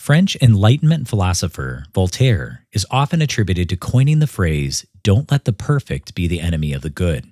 French Enlightenment philosopher Voltaire is often attributed to coining the phrase, "Don't let the perfect be the enemy of the good."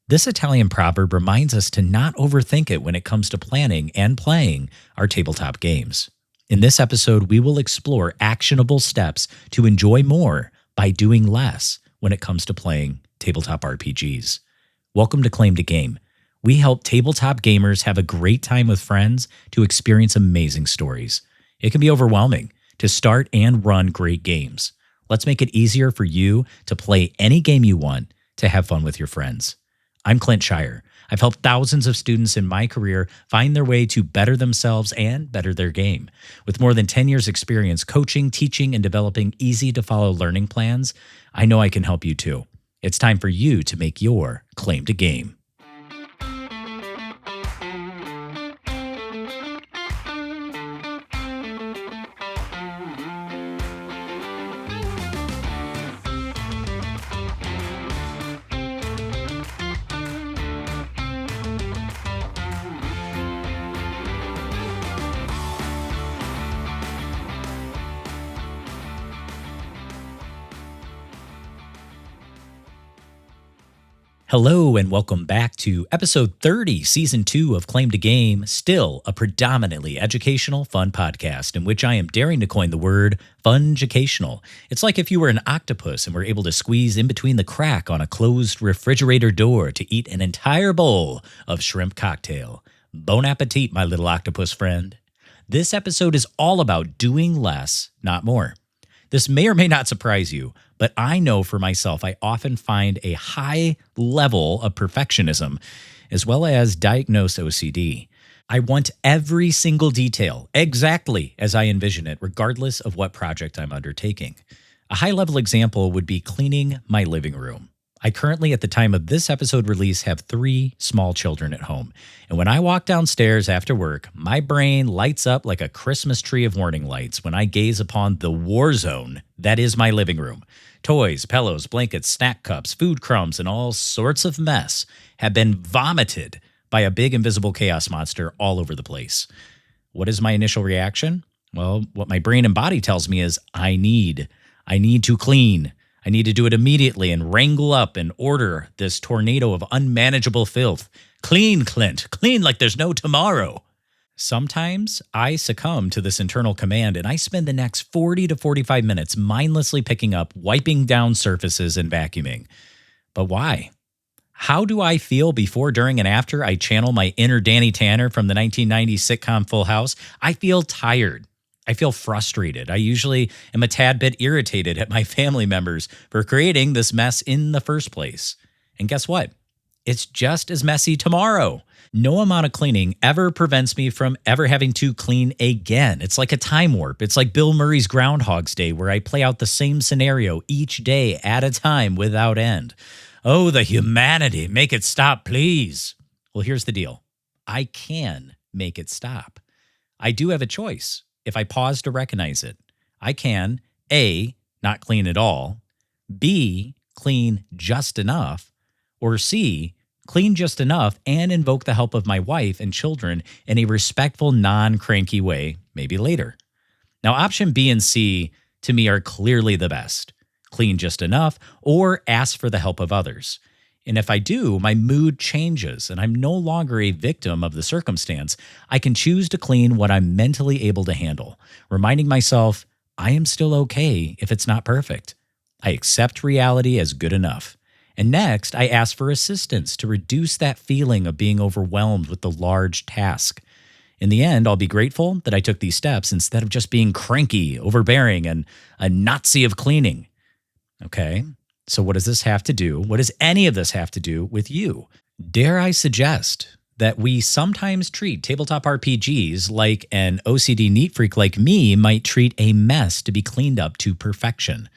This Italian proverb reminds us to not overthink it when it comes to planning and playing our tabletop games. In this episode, we will explore actionable steps to enjoy more by doing less when it comes to playing tabletop RPGs. Welcome to Claim to Game. We help tabletop gamers have a great time with friends to experience amazing stories. It can be overwhelming to start and run great games. Let's make it easier for you to play any game you want to have fun with your friends. I'm Clint.scheirer. I've helped thousands of students in my career find their way to better themselves and better their game. With more than 10 years experience coaching, teaching, and developing easy-to-follow learning plans, I know I can help you too. It's time for you to make your claim to game. Hello and welcome back to episode 30, season 2 of Claim to Game, still a predominantly educational, fun podcast in which I am daring to coin the word fungicational. It's like if you were an octopus and were able to squeeze in between the crack on a closed refrigerator door to eat an entire bowl of shrimp cocktail. Bon appetit, my little octopus friend. This episode is all about doing less, not more. This may or may not surprise you, but I know for myself I often find a high level of perfectionism as well as diagnosed OCD. I want every single detail exactly as I envision it, regardless of what project I'm undertaking. A high-level example would be cleaning my living room. I currently, at the time of this episode release, have 3 small children at home. And when I walk downstairs after work, my brain lights up like a Christmas tree of warning lights when I gaze upon the war zone that is my living room. Toys, pillows, blankets, snack cups, food crumbs, and all sorts of mess have been vomited by a big invisible chaos monster all over the place. What is my initial reaction? Well, what my brain and body tells me is I need to clean. I need to do it immediately and wrangle up and order this tornado of unmanageable filth. Clean, Clint. Clean like there's no tomorrow. Sometimes I succumb to this internal command and I spend the next 40 to 45 minutes mindlessly picking up, wiping down surfaces, and vacuuming. But why? How do I feel before, during, and after I channel my inner Danny Tanner from the 1990s sitcom Full House? I feel tired. I feel frustrated. I usually am a tad bit irritated at my family members for creating this mess in the first place. And guess what? It's just as messy tomorrow. No amount of cleaning ever prevents me from ever having to clean again. It's like a time warp. It's like Bill Murray's Groundhog's Day, where I play out the same scenario each day at a time without end. Oh, the humanity. Make it stop, please. Well, here's the deal. I can make it stop. I do have a choice. If I pause to recognize it, I can A, not clean at all, B, clean just enough, or C, clean just enough and invoke the help of my wife and children in a respectful, non-cranky way, maybe later. Now, option B and C to me are clearly the best. Clean just enough or ask for the help of others. And if I do, my mood changes and I'm no longer a victim of the circumstance. I can choose to clean what I'm mentally able to handle, reminding myself I am still okay if it's not perfect. I accept reality as good enough. And next, I ask for assistance to reduce that feeling of being overwhelmed with the large task. In the end, I'll be grateful that I took these steps instead of just being cranky, overbearing, and a Nazi of cleaning. Okay? So what does this have to do? What does any of this have to do with you? Dare I suggest that we sometimes treat tabletop RPGs like an OCD neat freak like me might treat a mess to be cleaned up to perfection?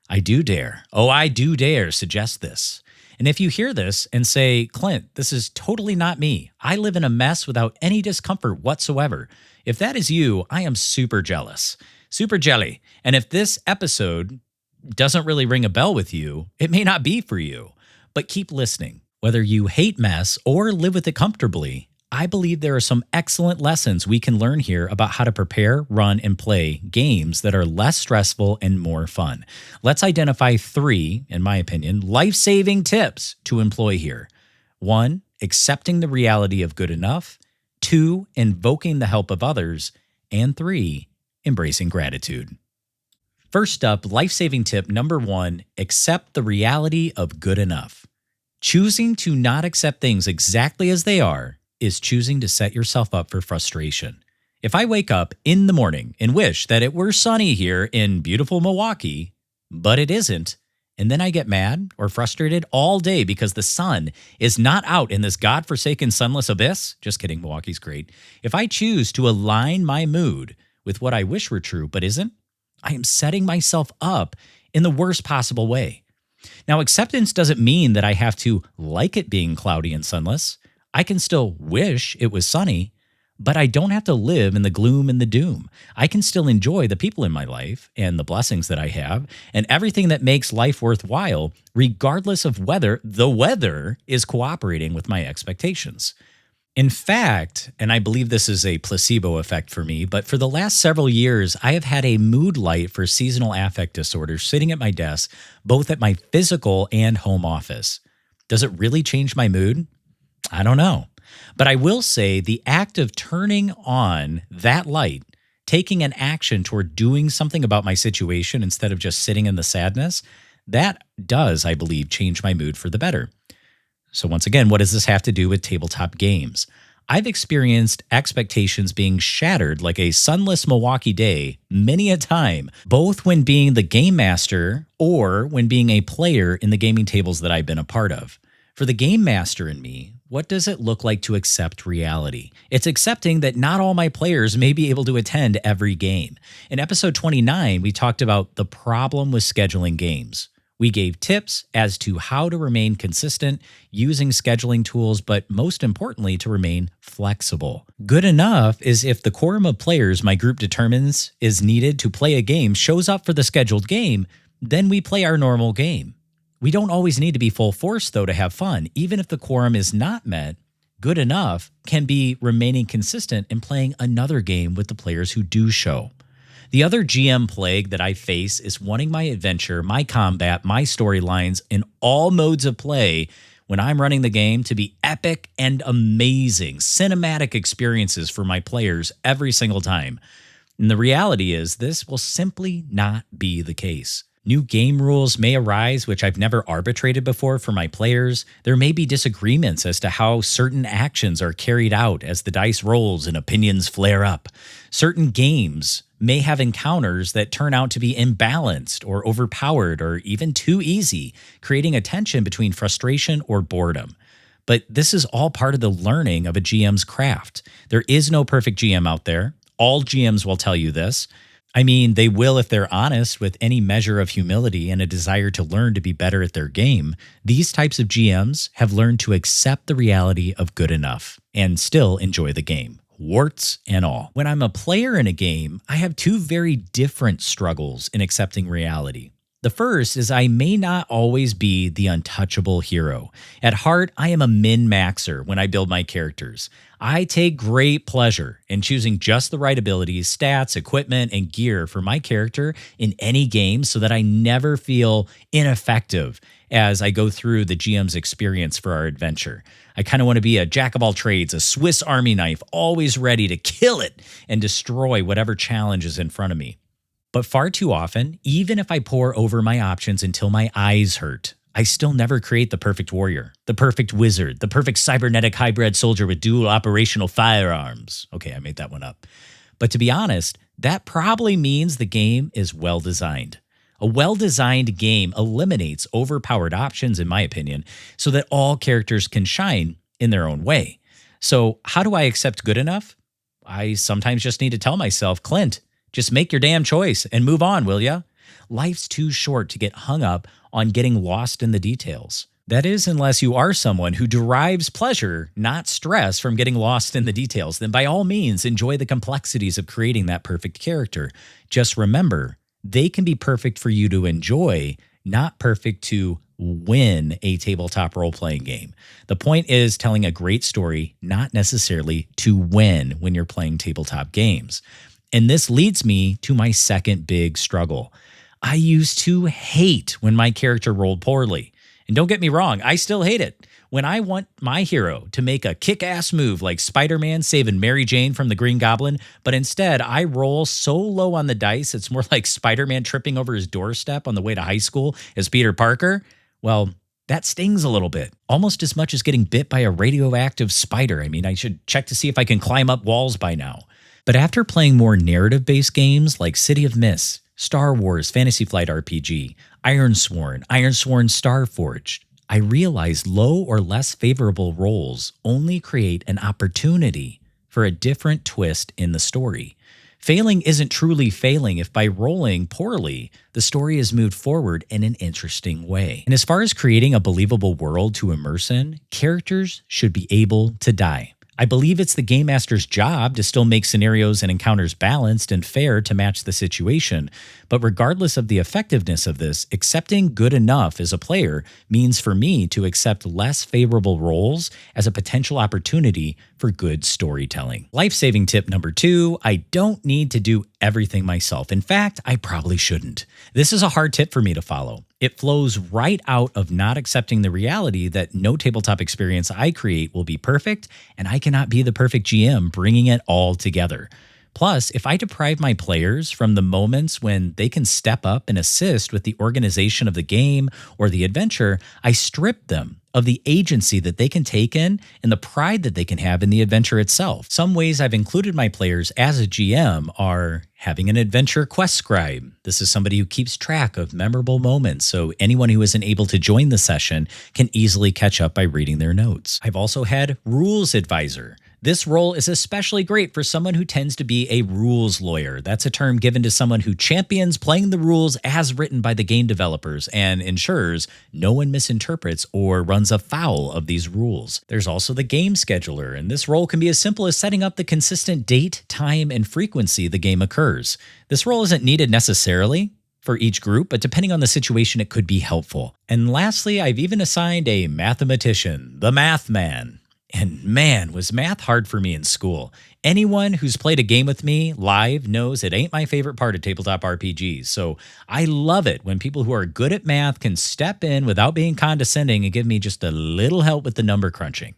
I do dare suggest this. And if you hear this and say, Clint, this is totally not me. I live in a mess without any discomfort whatsoever. If that is you, I am super jealous. Super jelly. And if this episode doesn't really ring a bell with you, it may not be for you. But keep listening. Whether you hate mess or live with it comfortably, I believe there are some excellent lessons we can learn here about how to prepare, run, and play games that are less stressful and more fun. Let's identify three, in my opinion, life saving tips to employ here. One, accepting the reality of good enough. Two, invoking the help of others. And three, embracing gratitude. First up, life saving tip number one, accept the reality of good enough. Choosing to not accept things exactly as they are is choosing to set yourself up for frustration. If I wake up in the morning and wish that it were sunny here in beautiful Milwaukee, but it isn't, and then I get mad or frustrated all day because the sun is not out in this godforsaken sunless abyss, just kidding, Milwaukee's great. If I choose to align my mood with what I wish were true but isn't, I am setting myself up in the worst possible way. Now, acceptance doesn't mean that I have to like it being cloudy and sunless. I can still wish it was sunny, but I don't have to live in the gloom and the doom. I can still enjoy the people in my life and the blessings that I have and everything that makes life worthwhile, regardless of whether the weather is cooperating with my expectations. In fact, and I believe this is a placebo effect for me, but for the last several years, I have had a mood light for seasonal affect disorder sitting at my desk, both at my physical and home office. Does it really change my mood? I don't know. But I will say the act of turning on that light, taking an action toward doing something about my situation instead of just sitting in the sadness, that does, I believe, change my mood for the better. So once again, what does this have to do with tabletop games? I've experienced expectations being shattered like a sunless Milwaukee day many a time, both when being the game master or when being a player in the gaming tables that I've been a part of. For the game master in me, what does it look like to accept reality? It's accepting that not all my players may be able to attend every game. In episode 29, we talked about the problem with scheduling games. We gave tips as to how to remain consistent using scheduling tools, but most importantly, to remain flexible. Good enough is if the quorum of players my group determines is needed to play a game shows up for the scheduled game, then we play our normal game. We don't always need to be full force, though, to have fun. Even if the quorum is not met, good enough can be remaining consistent and playing another game with the players who do show. The other GM plague that I face is wanting my adventure, my combat, my storylines in all modes of play when I'm running the game to be epic and amazing, cinematic experiences for my players every single time. And the reality is this will simply not be the case. New game rules may arise, which I've never arbitrated before for my players. There may be disagreements as to how certain actions are carried out as the dice rolls and opinions flare up. Certain games may have encounters that turn out to be imbalanced or overpowered or even too easy, creating a tension between frustration or boredom. But this is all part of the learning of a GM's craft. There is no perfect GM out there. All GMs will tell you this. I mean, they will if they're honest with any measure of humility and a desire to learn to be better at their game. These types of GMs have learned to accept the reality of good enough and still enjoy the game, warts and all. When I'm a player in a game, I have two very different struggles in accepting reality. The first is I may not always be the untouchable hero. At heart, I am a min-maxer when I build my characters. I take great pleasure in choosing just the right abilities, stats, equipment, and gear for my character in any game so that I never feel ineffective as I go through the GM's experience for our adventure. I kind of want to be a jack of all trades, a Swiss Army knife, always ready to kill it and destroy whatever challenge is in front of me. But far too often, even if I pore over my options until my eyes hurt, I still never create the perfect warrior, the perfect wizard, the perfect cybernetic hybrid soldier with dual operational firearms. Okay, I made that one up. But to be honest, that probably means the game is well designed. A well-designed game eliminates overpowered options, in my opinion, so that all characters can shine in their own way. So how do I accept good enough? I sometimes just need to tell myself, Clint, just make your damn choice and move on, will ya? Life's too short to get hung up on getting lost in the details. That is, unless you are someone who derives pleasure, not stress, from getting lost in the details, then by all means, enjoy the complexities of creating that perfect character. Just remember, they can be perfect for you to enjoy, not perfect to win a tabletop role-playing game. The point is telling a great story, not necessarily to win when you're playing tabletop games. And this leads me to my second big struggle. I used to hate when my character rolled poorly. And don't get me wrong, I still hate it. When I want my hero to make a kick-ass move like Spider-Man saving Mary Jane from the Green Goblin, but instead I roll so low on the dice it's more like Spider-Man tripping over his doorstep on the way to high school as Peter Parker, well, that stings a little bit, almost as much as getting bit by a radioactive spider. I mean, I should check to see if I can climb up walls by now. But after playing more narrative-based games like City of Mist, Star Wars Fantasy Flight RPG, Ironsworn Starforged, I realized low or less favorable rolls only create an opportunity for a different twist in the story. Failing isn't truly failing if by rolling poorly, the story is moved forward in an interesting way. And as far as creating a believable world to immerse in, characters should be able to die. I believe it's the game master's job to still make scenarios and encounters balanced and fair to match the situation, but regardless of the effectiveness of this, accepting good enough as a player means for me to accept less favorable roles as a potential opportunity for good storytelling. Life-saving tip number 2, I don't need to do everything myself. In fact, I probably shouldn't. This is a hard tip for me to follow. It flows right out of not accepting the reality that no tabletop experience I create will be perfect, and I cannot be the perfect GM bringing it all together. Plus, if I deprive my players from the moments when they can step up and assist with the organization of the game or the adventure, I strip them of the agency that they can take in and the pride that they can have in the adventure itself. Some ways I've included my players as a GM are having an adventure quest scribe. This is somebody who keeps track of memorable moments, so anyone who isn't able to join the session can easily catch up by reading their notes. I've also had rules advisor. This role is especially great for someone who tends to be a rules lawyer. That's a term given to someone who champions playing the rules as written by the game developers and ensures no one misinterprets or runs afoul of these rules. There's also the game scheduler, and this role can be as simple as setting up the consistent date, time, and frequency the game occurs. This role isn't needed necessarily for each group, but depending on the situation, it could be helpful. And lastly, I've even assigned a mathematician, the math man. And man, was math hard for me in school. Anyone who's played a game with me live knows it ain't my favorite part of tabletop RPGs. So I love it when people who are good at math can step in without being condescending and give me just a little help with the number crunching.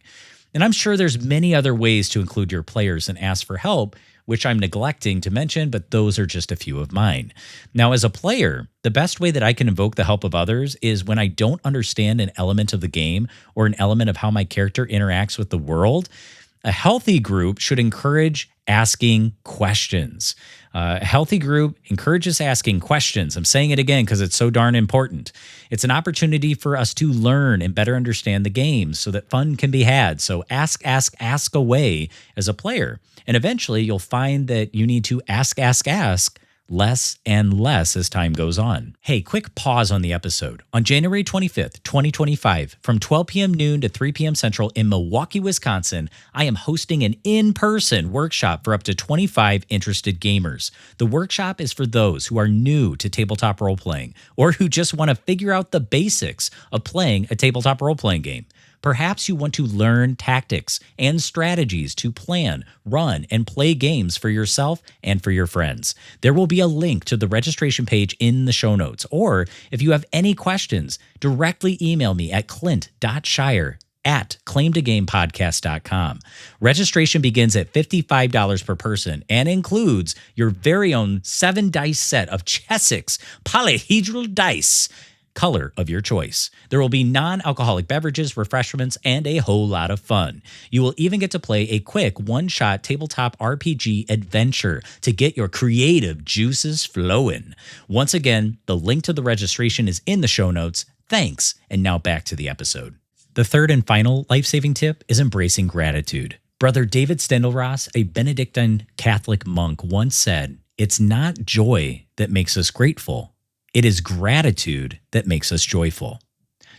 And I'm sure there's many other ways to include your players and ask for help, which I'm neglecting to mention, but those are just a few of mine. Now, as a player, the best way that I can invoke the help of others is when I don't understand an element of the game or an element of how my character interacts with the world. A healthy group should encourage asking questions. A healthy group encourages asking questions. I'm saying it again because it's so darn important. It's an opportunity for us to learn and better understand the game so that fun can be had. So ask away as a player. And eventually you'll find that you need to ask less and less as time goes on. Hey, quick pause on the episode. On January 25th, 2025, from 12 p.m. noon to 3 p.m. Central in Milwaukee, Wisconsin, I am hosting an in-person workshop for up to 25 interested gamers. The workshop is for those who are new to tabletop role-playing or who just want to figure out the basics of playing a tabletop role-playing game. Perhaps you want to learn tactics and strategies to plan, run, and play games for yourself and for your friends. There will be a link to the registration page in the show notes. Or if you have any questions, directly email me at clint.scheirer@claimtogamepodcast.com. Registration begins at $55 per person and includes your very own 7-dice set of Chessex polyhedral dice, color of your choice. There will be non-alcoholic beverages, refreshments, and a whole lot of fun. You will even get to play a quick one-shot tabletop RPG adventure to get your creative juices flowing. Once again, the link to the registration is in the show notes. Thanks, and now back to the episode. The third and final life-saving tip is embracing gratitude. Brother David Steindl-Ras, a Benedictine Catholic monk, once said, "It's not joy that makes us grateful. It is gratitude that makes us joyful."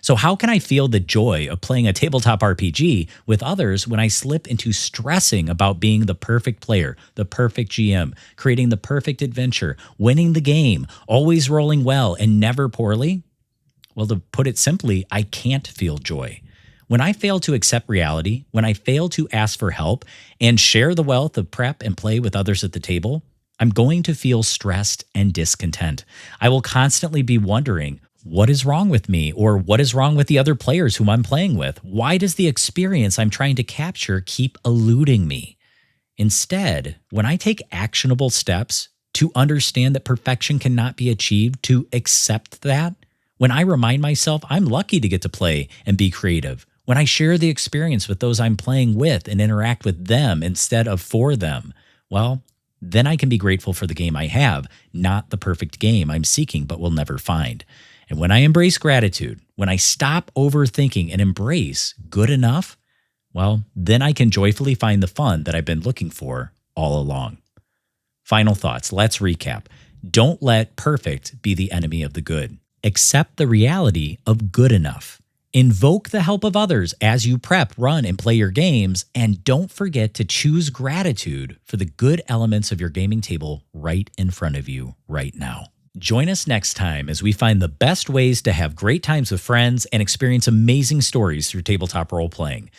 So how can I feel the joy of playing a tabletop RPG with others when I slip into stressing about being the perfect player, the perfect GM, creating the perfect adventure, winning the game, always rolling well and never poorly? Well, to put it simply, I can't feel joy. When I fail to accept reality, when I fail to ask for help and share the wealth of prep and play with others at the table, I'm going to feel stressed and discontent. I will constantly be wondering, what is wrong with me, or what is wrong with the other players whom I'm playing with? Why does the experience I'm trying to capture keep eluding me? Instead, when I take actionable steps to understand that perfection cannot be achieved, to accept that, when I remind myself I'm lucky to get to play and be creative, when I share the experience with those I'm playing with and interact with them instead of for them, well, then I can be grateful for the game I have, not the perfect game I'm seeking but will never find. And when I embrace gratitude, when I stop overthinking and embrace good enough, well, then I can joyfully find the fun that I've been looking for all along. Final thoughts. Let's recap. Don't let perfect be the enemy of the good. Accept the reality of good enough. Invoke the help of others as you prep, run, and play your games. And don't forget to choose gratitude for the good elements of your gaming table right in front of you right now. Join us next time as we find the best ways to have great times with friends and experience amazing stories through tabletop role-playing.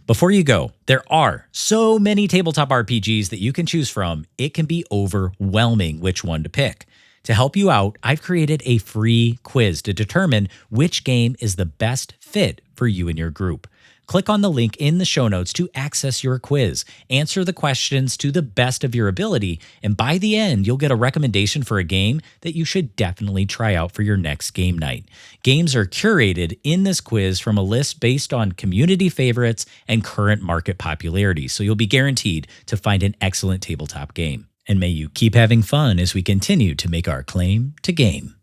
Before you go, there are so many tabletop RPGs that you can choose from, it can be overwhelming which one to pick. To help you out, I've created a free quiz to determine which game is the best fit for you and your group. Click on the link in the show notes to access your quiz. Answer the questions to the best of your ability, and by the end, you'll get a recommendation for a game that you should definitely try out for your next game night. Games are curated in this quiz from a list based on community favorites and current market popularity, so you'll be guaranteed to find an excellent tabletop game. And may you keep having fun as we continue to make our claim to game.